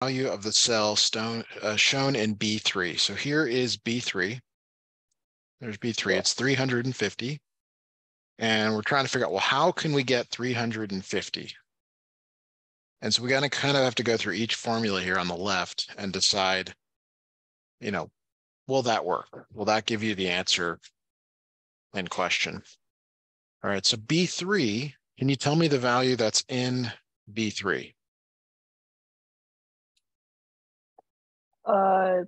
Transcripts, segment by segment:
value of the cell shown in B3. So here is B3. There's B3, it's 350. And we're trying to figure out, well, how can we get 350? And so we gotta kind of have to go through each formula here on the left and decide, will that work? Will that give you the answer in question? All right, so B3, can you tell me the value that's in B3?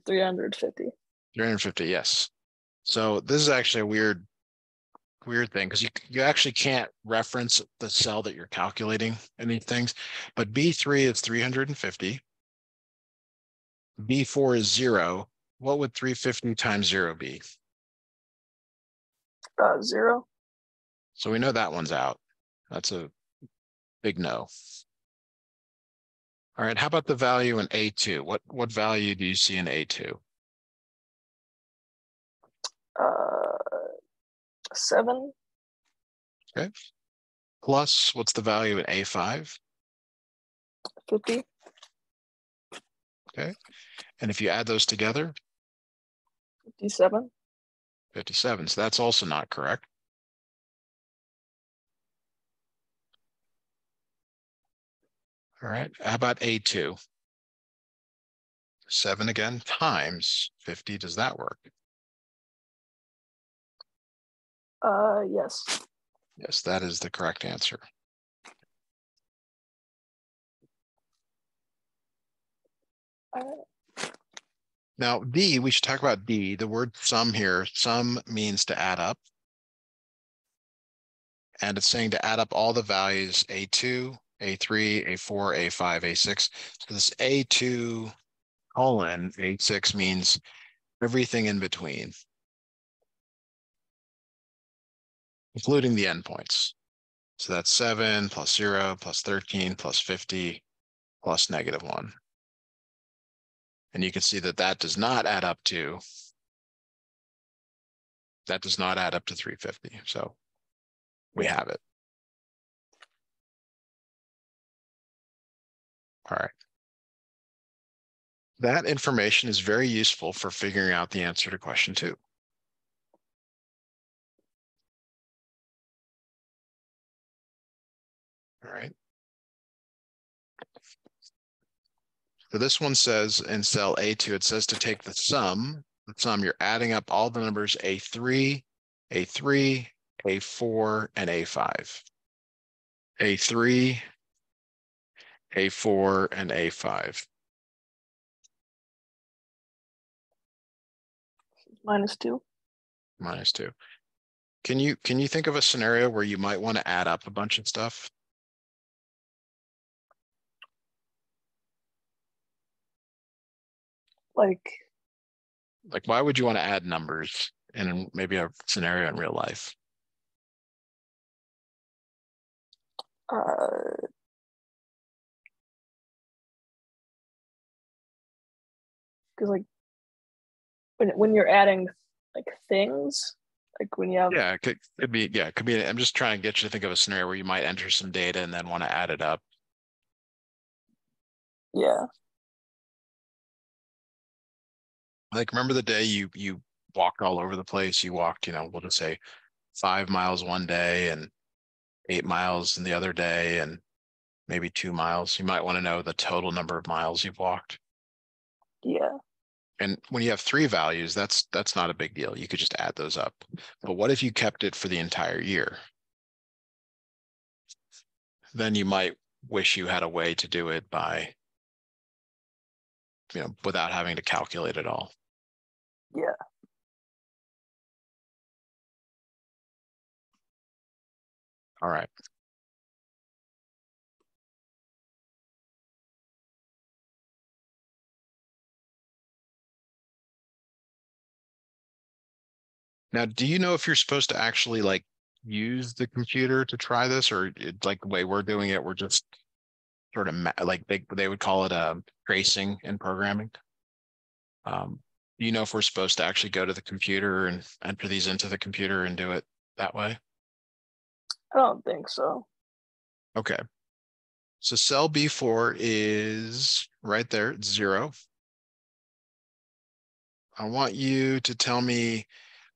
350. 350, yes. So this is actually a weird thing because you actually can't reference the cell that you're calculating in these things, but B3 is 350. B4 is 0. What would 350 times 0 be? 0. So we know that one's out. That's a big no. All right, how about the value in A2? What value do you see in A2? 7. Okay. Plus, what's the value in A5? 50. Okay. And if you add those together? 57. 57. So that's also not correct. All right. How about A2? 7 again times 50. Does that work? Yes. Yes, that is the correct answer. Now, D, we should talk about D. The word sum here, sum means to add up. And it's saying to add up all the values A2, A3, A4, A5, A6. So this A2 colon A6 means everything in between, including the endpoints. So that's 7 plus 0 plus 13 plus 50 plus -1. And you can see that that does not add up to 350. So we have it. All right. That information is very useful for figuring out the answer to question 2. All right. So this one says in cell A2, it says to take the sum, you're adding up all the numbers A3, A3, A4, and A5. A3, A4, and A5. -2. -2. Can you think of a scenario where you might want to add up a bunch of stuff? Like why would you want to add numbers in maybe a scenario in real life? Because like when you're adding like things, like when you have it could be. I'm just trying to get you to think of a scenario where you might enter some data and then want to add it up. Yeah. Like, remember the day you walked all over the place? You walked, we'll just say 5 miles one day and 8 miles in the other day and maybe 2 miles. You might want to know the total number of miles you've walked. Yeah. And when you have 3 values, that's not a big deal. You could just add those up. But what if you kept it for the entire year? Then you might wish you had a way to do it by, without having to calculate it all. Yeah. All right. Now, do you know if you're supposed to actually use the computer to try this, or like the way we're doing it, we're just sort of like they would call it tracing in programming? Do you know if we're supposed to actually go to the computer and enter these into the computer and do it that way? I don't think so. Okay. So cell B4 is right there, it's 0. I want you to tell me,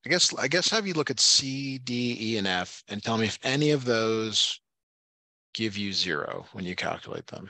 I guess have you look at C, D, E, and F and tell me if any of those give you 0 when you calculate them.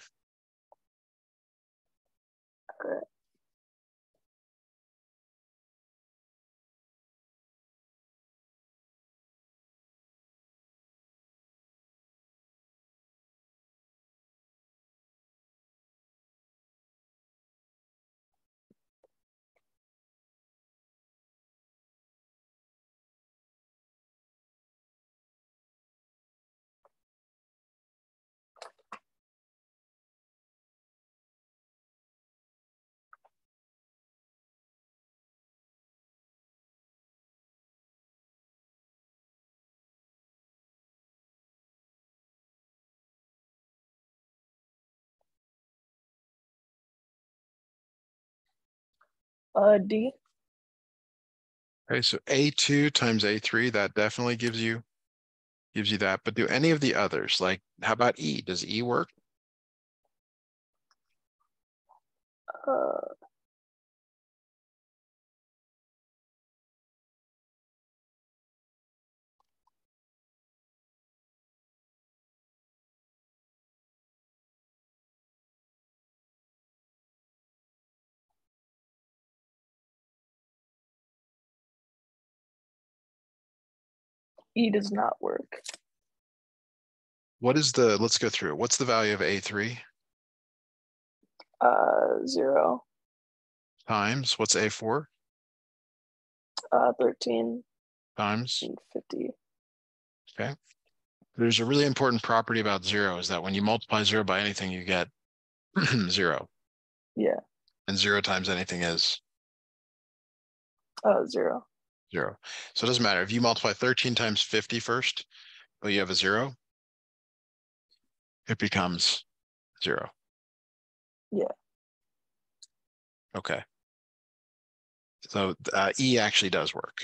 D. Okay, so A2 times A3, that definitely gives you that. But do any of the others, like how about E? Does E work? Uh, E does not work. Let's go through it. What's the value of A3 0. times, what's A4 13 times? and 50. Okay. There's a really important property about 0 is that when you multiply 0 by anything, you get 0. Yeah. And 0 times anything is 0. 0. So it doesn't matter. If you multiply 13 times 50 first, but you have a 0, it becomes 0. Yeah. Okay. So E actually does work.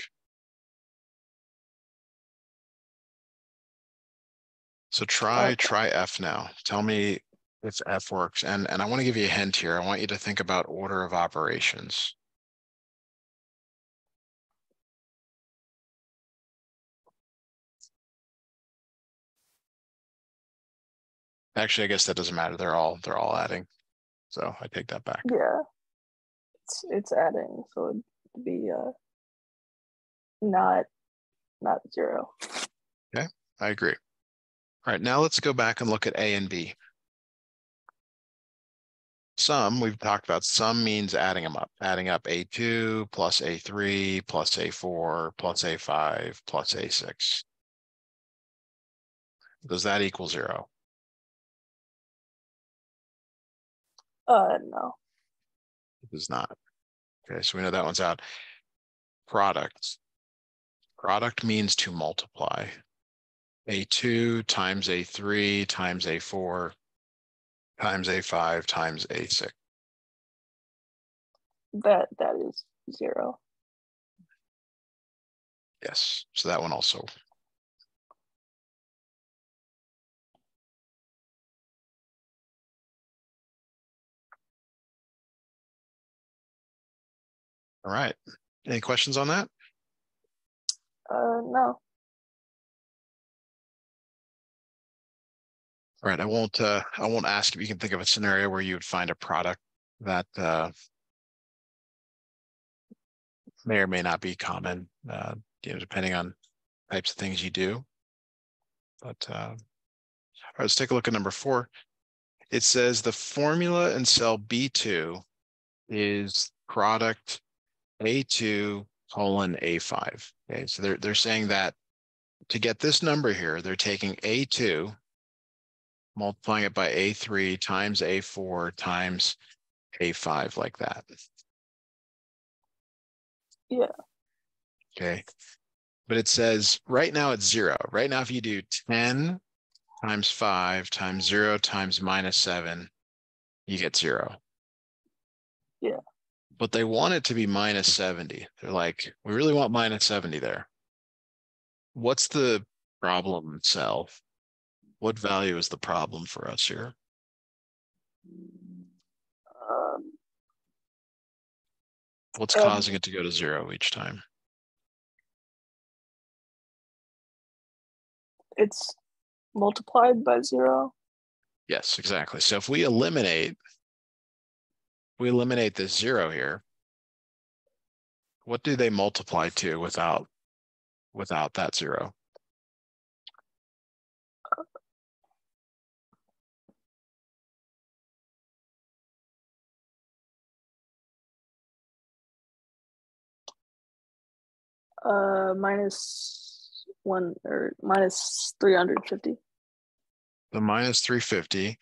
So try Okay. try F now. Tell me if F works. And I want to give you a hint here. I want you to think about order of operations. Actually, I guess that doesn't matter. They're all adding. So I take that back. Yeah. It's adding, so it'd be not 0. Okay, I agree. All right, now let's go back and look at A and B. Sum, we've talked about sum means adding them up. Adding up A2 plus A3 plus A4 plus A5 plus A6. Does that equal 0? No. It does not. Okay, so we know that one's out. Product. Product means to multiply. A2 times A3 times A4 times A5 times A6. That is 0. Yes, so that one also. All right. Any questions on that? No. All right, I won't ask if you can think of a scenario where you would find a product that may or may not be common, depending on types of things you do. But all right, let's take a look at number 4. It says the formula in cell B2 is product A2 colon A5. Okay, so they're saying that to get this number here, they're taking A2, multiplying it by A3 times A4 times A5 like that. Yeah. Okay. But it says right now it's 0. Right now, if you do 10 times 5 times 0 times -7, you get 0. Yeah. But they want it to be -70. They're like, we really want -70 there. What's the problem cell? What value is the problem for us here? Um, What's uh, causing it to go to 0 each time? it's multiplied by 0. Yes, exactly. So if we eliminate this 0 here, what do they multiply to without that 0? Minus 1 or minus 350. The minus 350.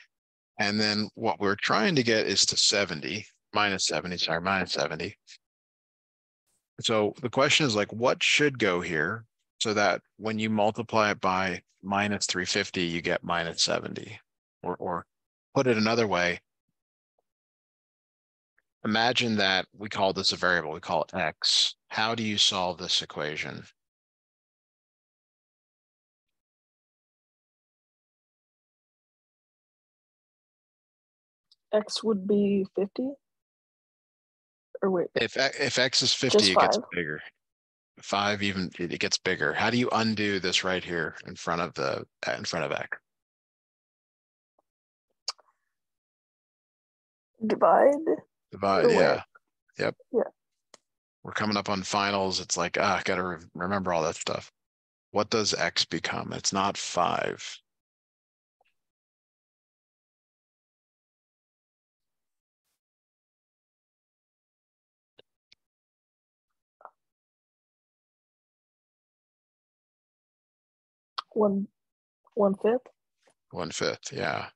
And then what we're trying to get is to 70, minus 70, sorry, minus 70. So the question is like, what should go here so that when you multiply it by minus 350, you get minus 70? Or put it another way, imagine that we call this a variable, we call it x. How do you solve this equation? X would be 50. Or wait, If x is 50, just it gets 5. bigger. 5 even it gets bigger. How do you undo this right here in front of x? Divide Divide, or wait. yeah. Yep. Yeah. We're coming up on finals. It's like, I got to remember all that stuff. What does x become? It's not 5. 1/5. 1/5, yeah.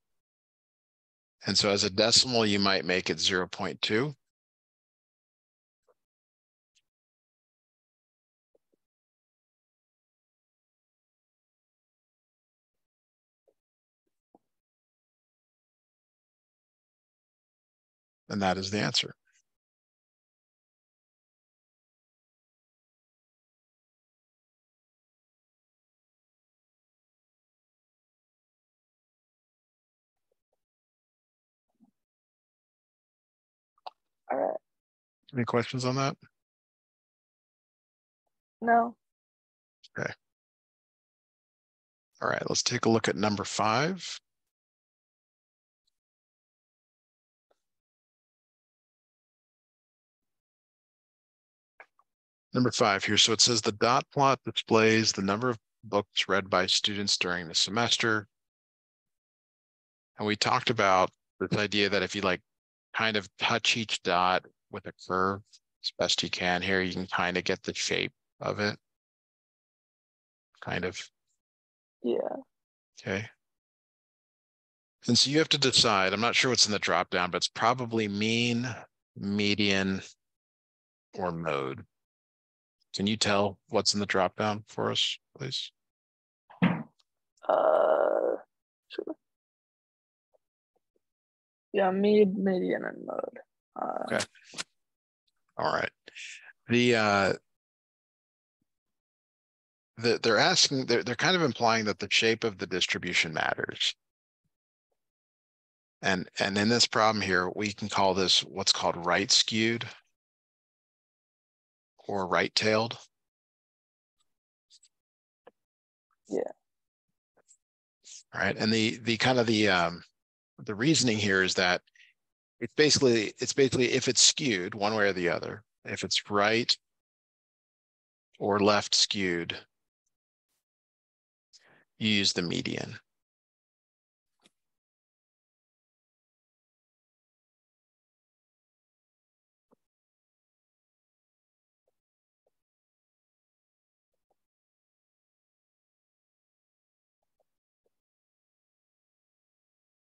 And so as a decimal, you might make it 0.2. And that is the answer. All right. Any questions on that? No. Okay. All right, let's take a look at number 5. Number 5 here. So it says the dot plot displays the number of books read by students during the semester. And we talked about this idea that if you like kind of touch each dot with a curve as best you can here, you can kind of get the shape of it. Kind of. Yeah. Okay. And so you have to decide, I'm not sure what's in the drop down, but it's probably mean, median, or mode. Can you tell what's in the drop down for us, please? Sure. Yeah, median, and mode. Okay. All right. The they're asking, they're kind of implying that the shape of the distribution matters. And in this problem here, we can call this what's called right skewed or right tailed. Yeah. All right. And the kind of the reasoning here is that it's basically if it's skewed one way or the other, if it's right or left skewed, you use the median.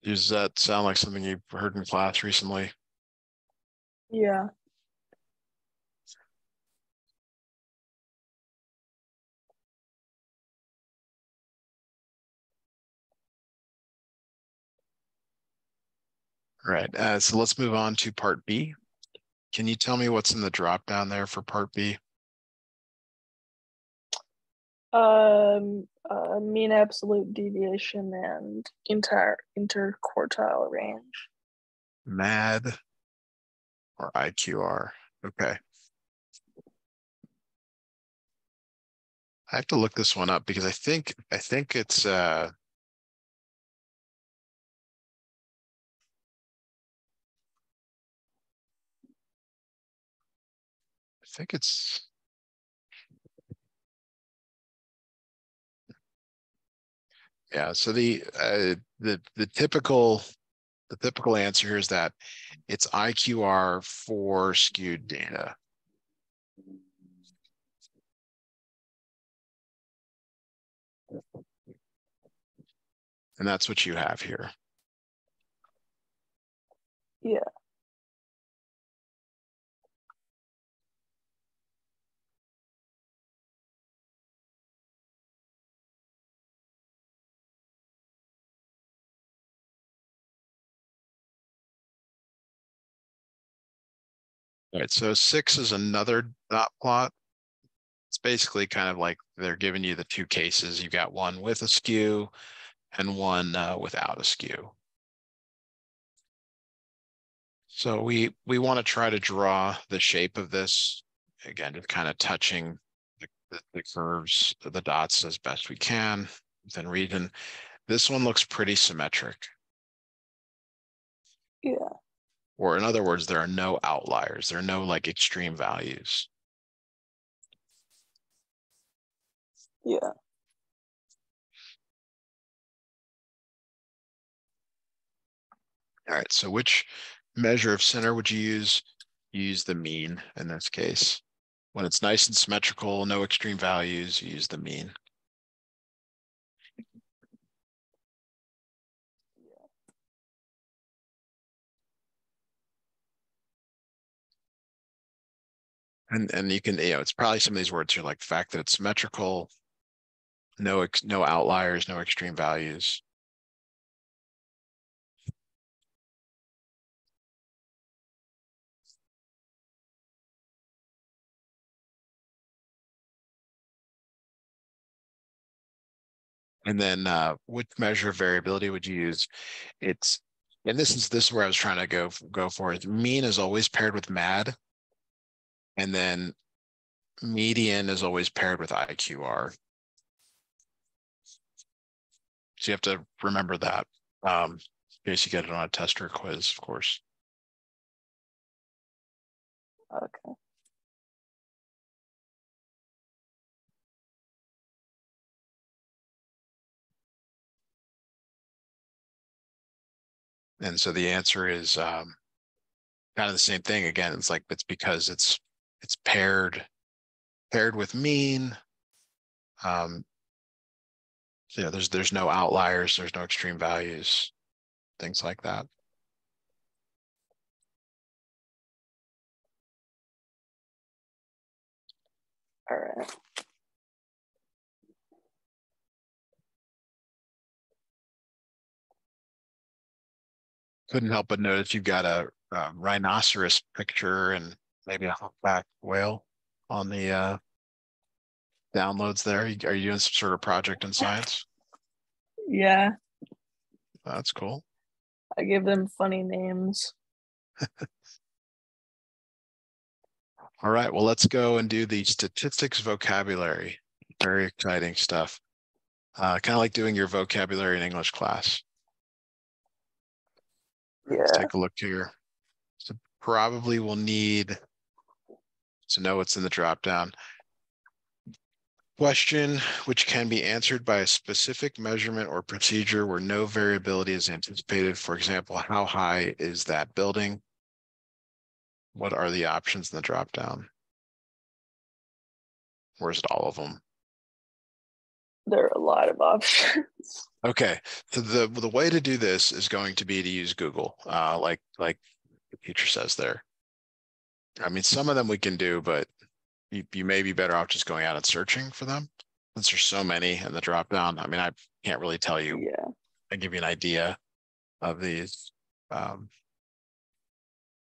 Does that sound like something you've heard in class recently? Yeah. All right. So let's move on to part B. Can you tell me what's in the drop down there for part B? Mean absolute deviation and interquartile range. MAD or IQR. Okay. I have to look this one up because I think it's I think it's yeah, so the typical answer here is that it's IQR for skewed data. And that's what you have here. Yeah. All right, so 6 is another dot plot. It's basically kind of like they're giving you the two cases. You've got one with a skew and one without a skew. So we want to try to draw the shape of this, again, just kind of touching the curves, the dots as best we can within region. This one looks pretty symmetric. Yeah. Or in other words, there are no outliers. There are no like extreme values. Yeah. All right, so which measure of center would you use? Use the mean in this case. When it's nice and symmetrical, no extreme values, you use the mean. And you can, it's probably some of these words are like the fact that it's symmetrical, no outliers, no extreme values. And then which measure of variability would you use? It's and this is where I was trying to go for it. Mean is always paired with MAD, and then median is always paired with IQR. So you have to remember that in case you get it on a test or quiz, of course. Okay. And so the answer is kind of the same thing. Again, it's like it's because it's paired with mean. So yeah, there's no outliers, there's no extreme values, things like that. All right. Couldn't help but notice you've got a rhinoceros picture and maybe a humpback whale on the downloads there. Are you doing some sort of project in science? Yeah. That's cool. I give them funny names. All right, well, let's go and do the statistics vocabulary. Very exciting stuff. Kind of like doing your vocabulary in English class. Let's Yeah. take a look here. So probably we'll need to know what's in the drop down. Question which can be answered by a specific measurement or procedure where no variability is anticipated. For example, how high is that building? What are the options in the drop down? Or is it all of them? There are a lot of options. Okay, so the way to do this is going to be to use Google, like the teacher says there. I mean, some of them we can do, but you may be better off just going out and searching for them since there's so many in the drop down. I mean, I can't really tell you. Yeah. I give you an idea of these. Um,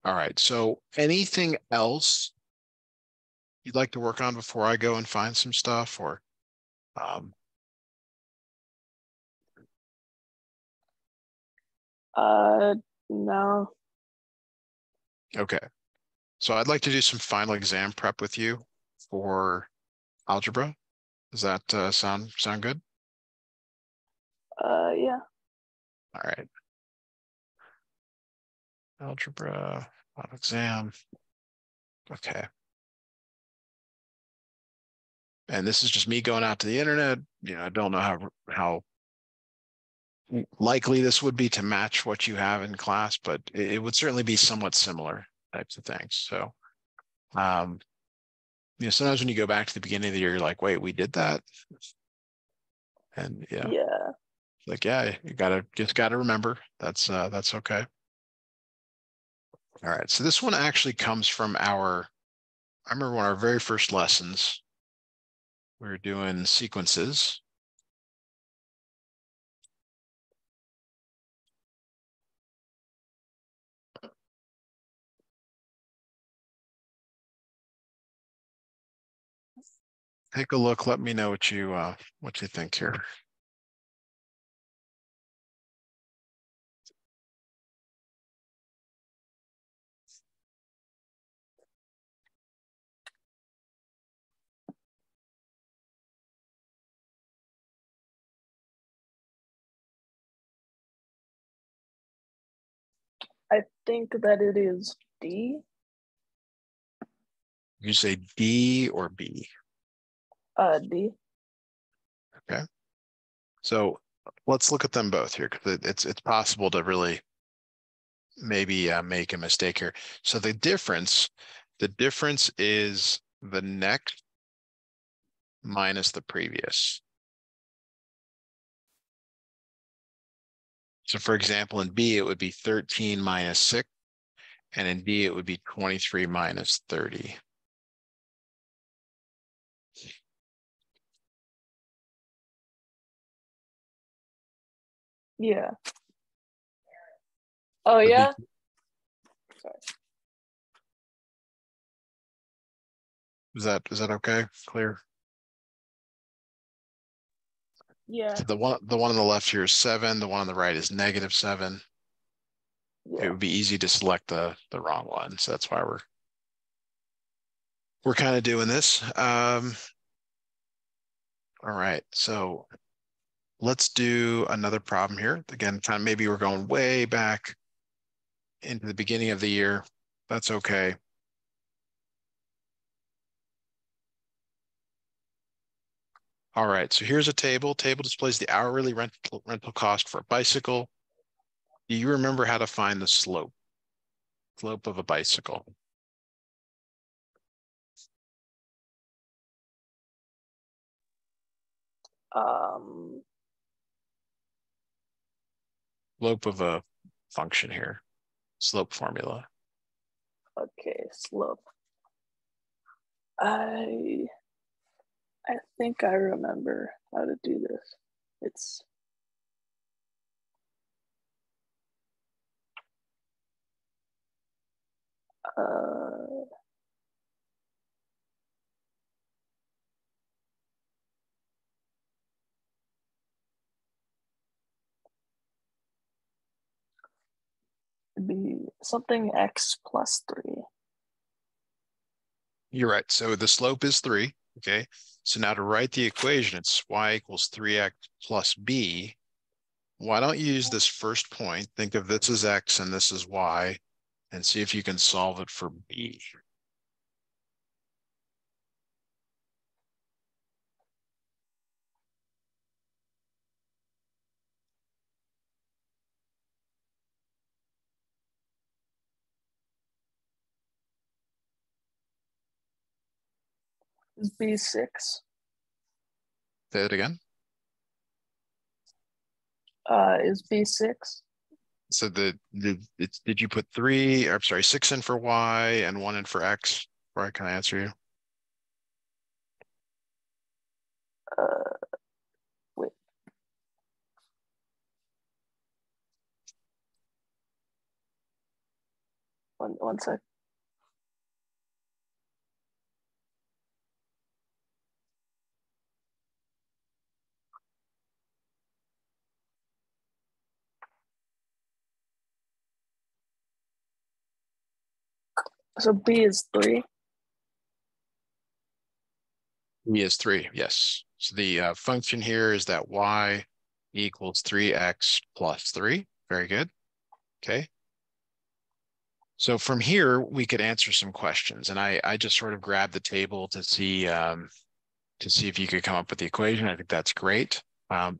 all right. So anything else you'd like to work on before I go and find some stuff or um, Uh, no. Okay. So I'd like to do some final exam prep with you for algebra. Does that sound good? Yeah. All right. Algebra, final exam. Okay. And this is just me going out to the internet. I don't know how likely this would be to match what you have in class, but it would certainly be somewhat similar types of things. So, um, sometimes when you go back to the beginning of the year, you're like, wait, we did that. And yeah, Yeah. like, yeah, you just gotta remember that's okay. All right. So this one actually comes from I remember one of our very first lessons, we were doing sequences. Take a look. Let me know what you think here. I think that it is D. You say D or B. D. Okay. So let's look at them both here because it's possible to really maybe make a mistake here. So the difference is the next minus the previous. So for example, in B, it would be 13 minus 6, and in D, it would be 23 minus 30. Yeah. Oh Would be yeah. Sorry. is that okay? Clear? Yeah. So the one on the left here is 7, the one on the right is -7. It Yeah. would be easy to select the wrong one. So that's why we're kind of doing this. All right. So let's do another problem here. Again, kind of maybe we're going way back into the beginning of the year. That's okay. All right. So here's a table. Table displays the hourly rental cost for a bicycle. Do you remember how to find the slope of a bicycle? Um. Slope of a function here. Slope formula. Okay. Slope. I I think I remember how to do this. It's uh it'd be something x plus 3. You're right. So the slope is 3. Okay. So now to write the equation, it's y equals 3x plus b. Why don't you use this first point? Think of this as x and this is y, and see if you can solve it for b. Is B6. Say it again. Is B6. So did you put 3, I'm sorry, 6 in for y and 1 in for x? Or can I answer you? Uh, Wait. One sec. So B is 3. E is 3, yes. So the function here is that y equals 3x plus 3. Very good. Okay. So from here, we could answer some questions. And I just sort of grabbed the table to see if you could come up with the equation. I think that's great.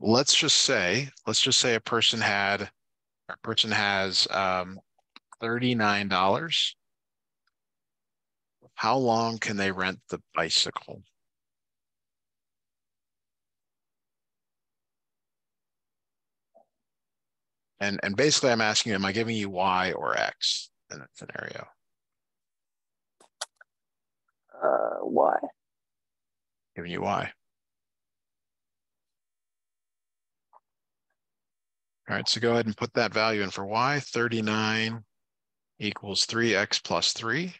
Let's just say a person has $39. How long can they rent the bicycle? And basically I'm asking, am I giving you Y or X in that scenario? Y. Giving you Y. All right, so go ahead and put that value in for Y. 39 equals 3x plus 3.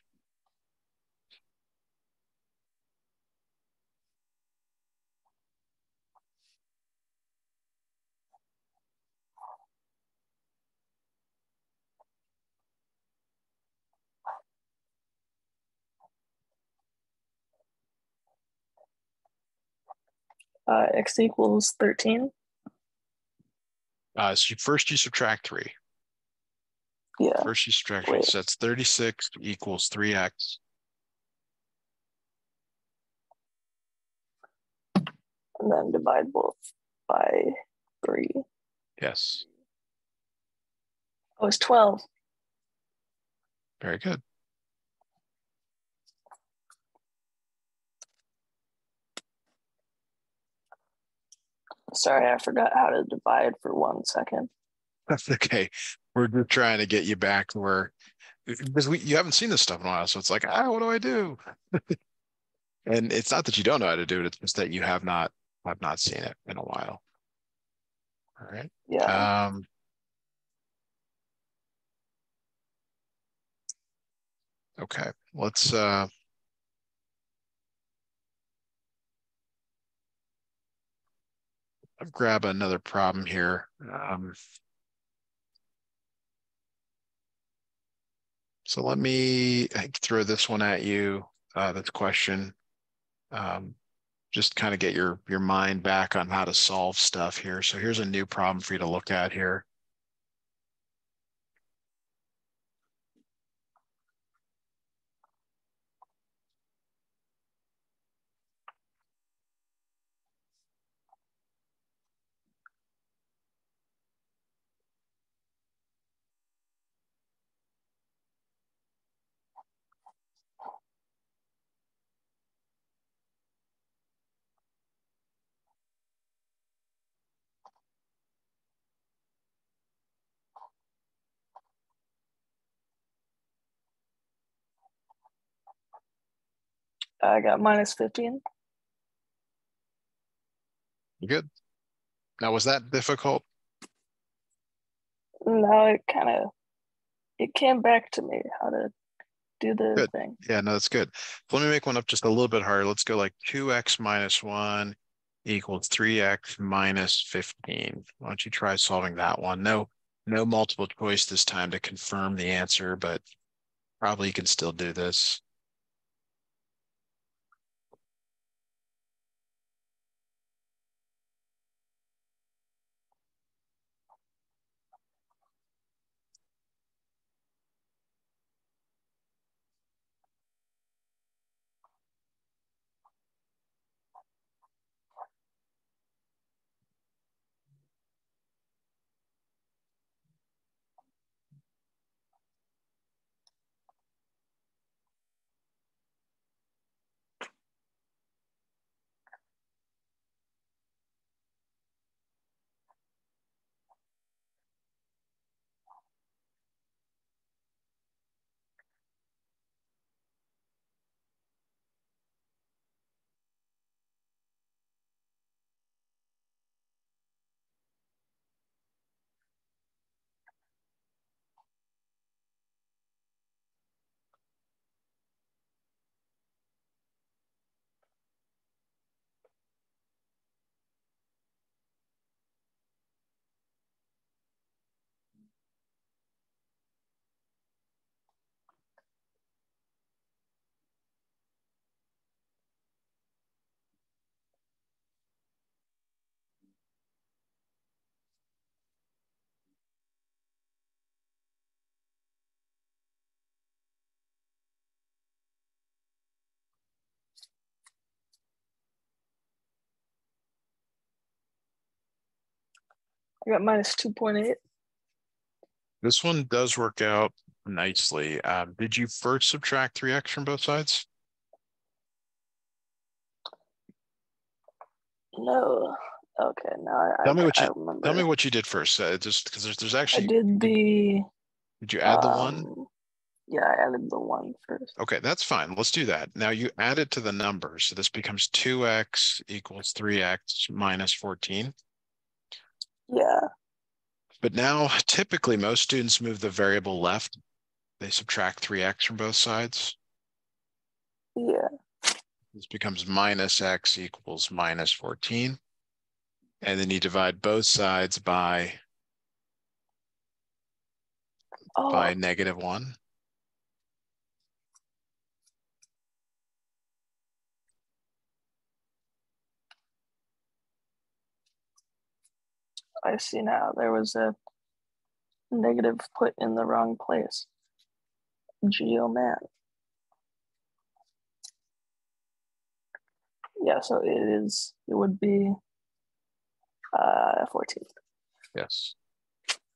X equals 13. So first you subtract 3. Yeah. First you subtract 3. Wait. So that's 36 equals 3x. And then divide both by 3. Yes. Oh, it's 12. Very good. Sorry, I forgot how to divide for 1 second. That's okay. We're just trying to get you back to where, because you haven't seen this stuff in a while. So it's like, what do I do? And it's not that you don't know how to do it. It's just that you have not seen it in a while. All right. Yeah. Okay. Let's grab another problem here. So let me throw this one at you. This question. Um, just kind of get your mind back on how to solve stuff here. So here's a new problem for you to look at here. I got minus 15. You good? Now, was that difficult? Now it came back to me how to do the Good. thing. Yeah, no, that's good. Let me make one up just a little bit harder. Let's go like 2x minus 1 equals 3x minus 15. Why don't you try solving that one? No multiple choice this time to confirm the answer, but probably you can still do this. I got minus 2.8. This one does work out nicely. Did you first subtract 3x from both sides? No. Okay, now Tell me I tell me remember. what you did first. Just because there's I actually did the did you add the one? um yeah, I added the 1 first. Okay, that's fine. Let's do that. Now you add it to the numbers. So this becomes 2x equals 3x minus 14. Yeah, But now typically most students move the variable left. They subtract 3x from both sides. yeah. This becomes minus x equals minus 14. And then you divide both sides by Oh, -1. I see now. There was a negative put in the wrong place. Geo man. Yeah, so it would be 14. Yes.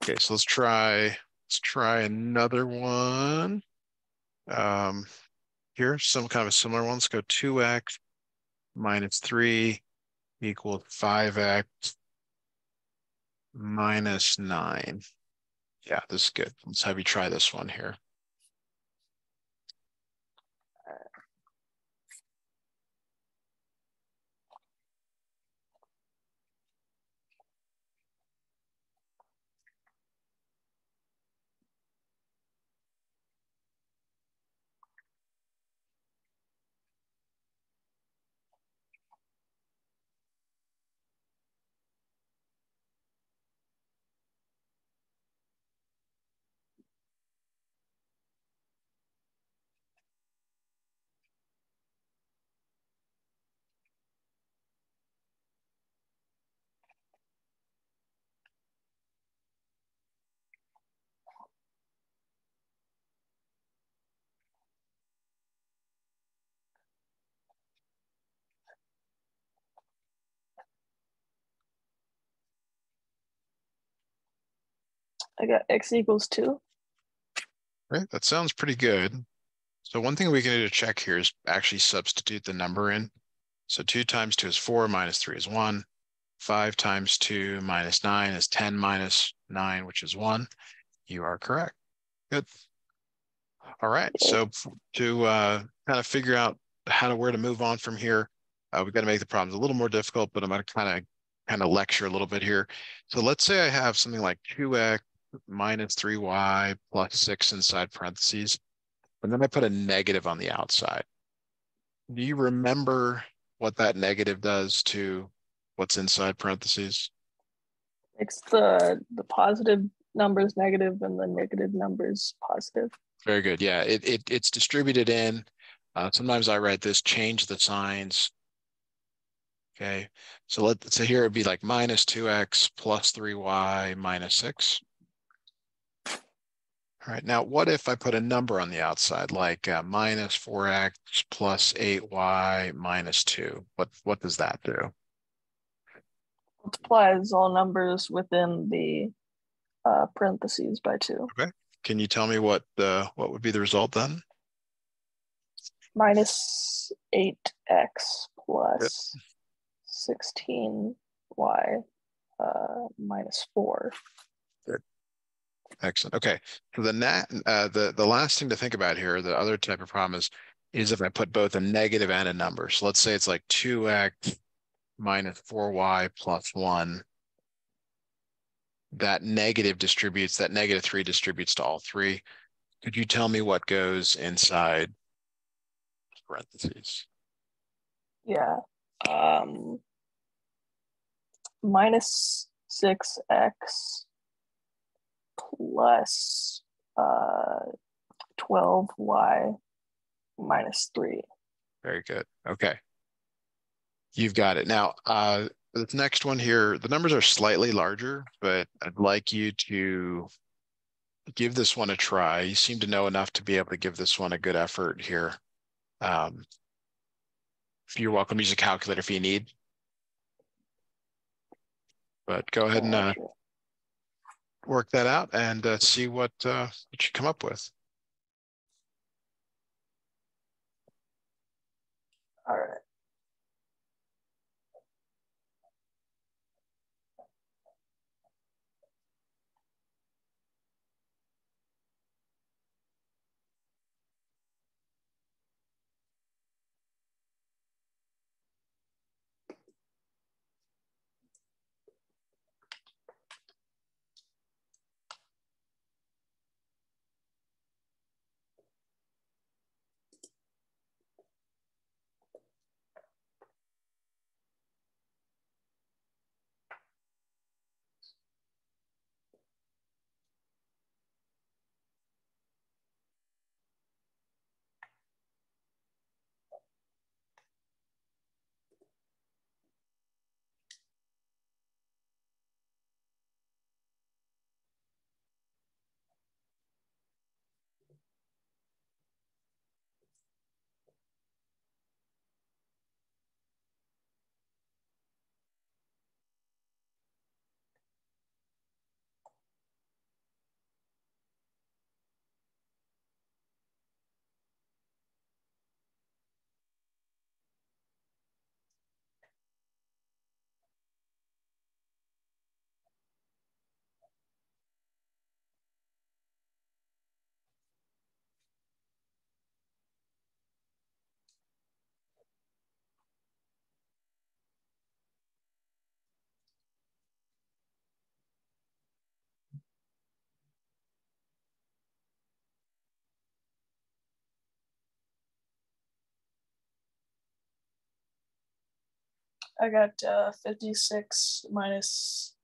Okay, so let's try another one. Um, Here, some kind of a similar one. Let's go 2x minus 3 equals 5x minus 9. Yeah, this is good. Let's have you try this one here. I got x equals 2. Right, that sounds pretty good. So one thing we can do to check here is actually substitute the number in. So 2 times 2 is 4, minus 3 is 1. 5 times 2 minus 9 is 10 minus 9, which is 1. You are correct. Good. All right. Yay. So to kind of figure out where to move on from here, we've got to make the problems a little more difficult, but I'm going to kind of lecture a little bit here. So let's say I have something like 2x minus 3y plus 6 inside parentheses, and then I put a negative on the outside. Do you remember what that negative does to what's inside parentheses? Makes the positive numbers negative and the negative numbers positive. Very good. Yeah, it's distributed in. Sometimes I write this, change the signs. Okay, so here it'd be like minus 2x plus 3y minus 6. All right, now what if I put a number on the outside, like minus 4x plus 8y minus 2? What does that do? Multiplies all numbers within the parentheses by 2. Okay, can you tell me what would be the result then? Minus 8x Good. plus 16y minus 4. Good. Excellent. Okay, so the last thing to think about here, the other type of problem is if I put both a negative and a number. So let's say it's like 2x minus 4y plus 1. That negative 3 distributes to all three. Could you tell me what goes inside parentheses? Yeah. Um, minus 6x plus 12y minus 3. Very good. Okay, you've got it. Now, the next one here, the numbers are slightly larger, but I'd like you to give this one a try. You seem to know enough to be able to give this one a good effort here. Um, you're welcome to use a calculator if you need, but go ahead and Sure. work that out and see what you come up with. All right. I got 56 minus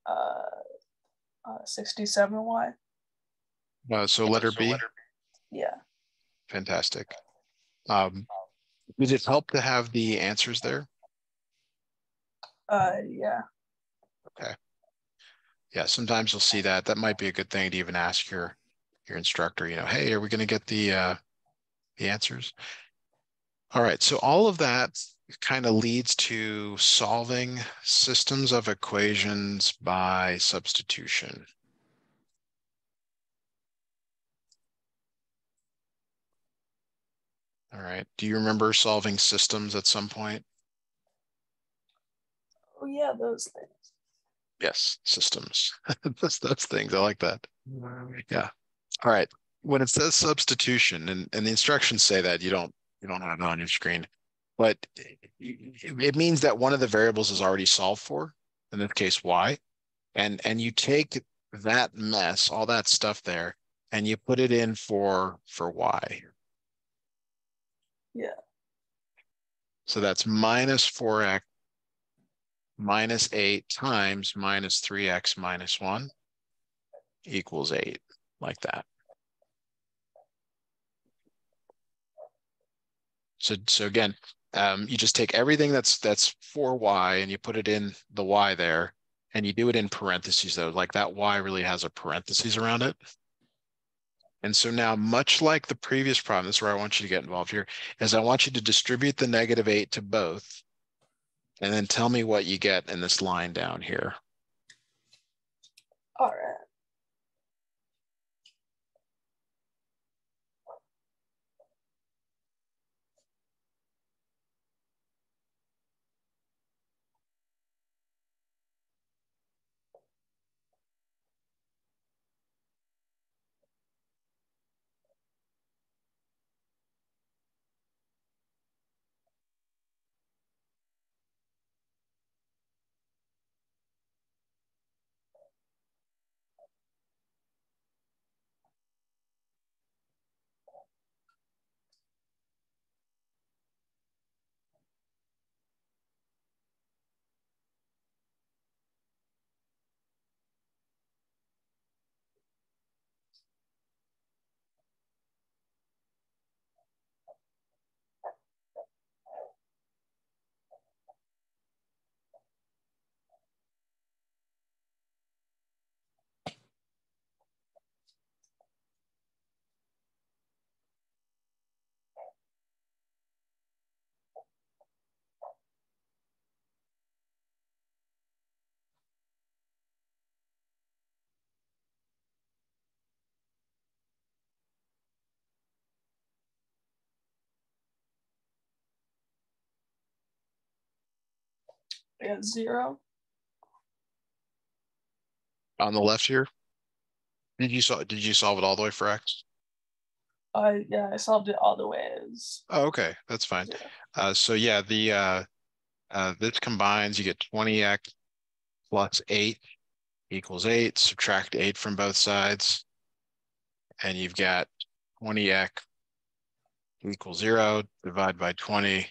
67y. So letter B, Yeah. fantastic. Um, did it help to have the answers there? Yeah. Okay. Yeah, sometimes you'll see that. That might be a good thing to even ask your instructor, hey, are we going to get the answers? All right, so all of that kind of leads to solving systems of equations by substitution. All right. Do you remember solving systems at some point? Oh yeah, those things. Yes, systems. Those things. I like that. Yeah. All right. When it says substitution, and the instructions say that you don't have it on your screen, but it means that one of the variables is already solved for, in this case, y, and you take that mess, all that stuff there, and you put it in for y. Yeah. So that's minus 4x minus 8 times minus 3x minus 1 equals 8, like that. So again, you just take everything that's for y and you put it in the y there, and you do it in parentheses though, like that y really has a parentheses around it. And so now, much like the previous problem, this is where I want you to get involved here, is I want you to distribute the -8 to both, and then tell me what you get in this line down here. All right. I got 0. On the left here, did you solve it all the way for x? Yeah, I solved it all the way as Oh, okay, that's fine. 0. So yeah, this combines, you get 20x plus 8 equals 8. Subtract 8 from both sides, and you've got 20x equals 0. Divide by 20.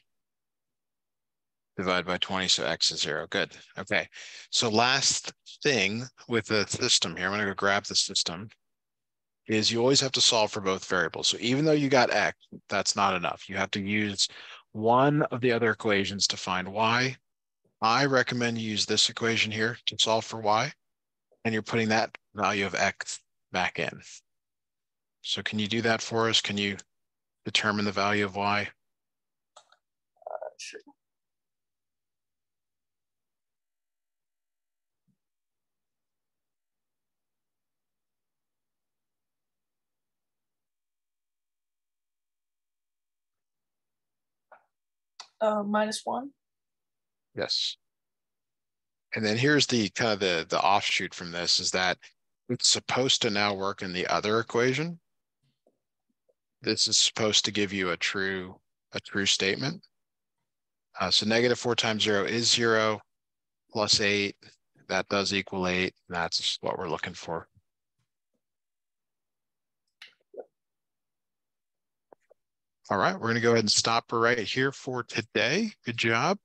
Divide by 20, so x is 0. Good. Okay. So last thing with the system here, I'm going to go grab the system, is you always have to solve for both variables. So even though you got x, that's not enough. You have to use one of the other equations to find y. I recommend you use this equation here to solve for y, and you're putting that value of x back in. So can you do that for us? Can you determine the value of y? Sure. -1. Yes. And then here's the kind of the offshoot from this is that it's supposed to now work in the other equation. This is supposed to give you a true statement. So -4 times 0 is 0, plus 8, that does equal 8. That's what we're looking for. All right, we're going to go ahead and stop right here for today. Good job.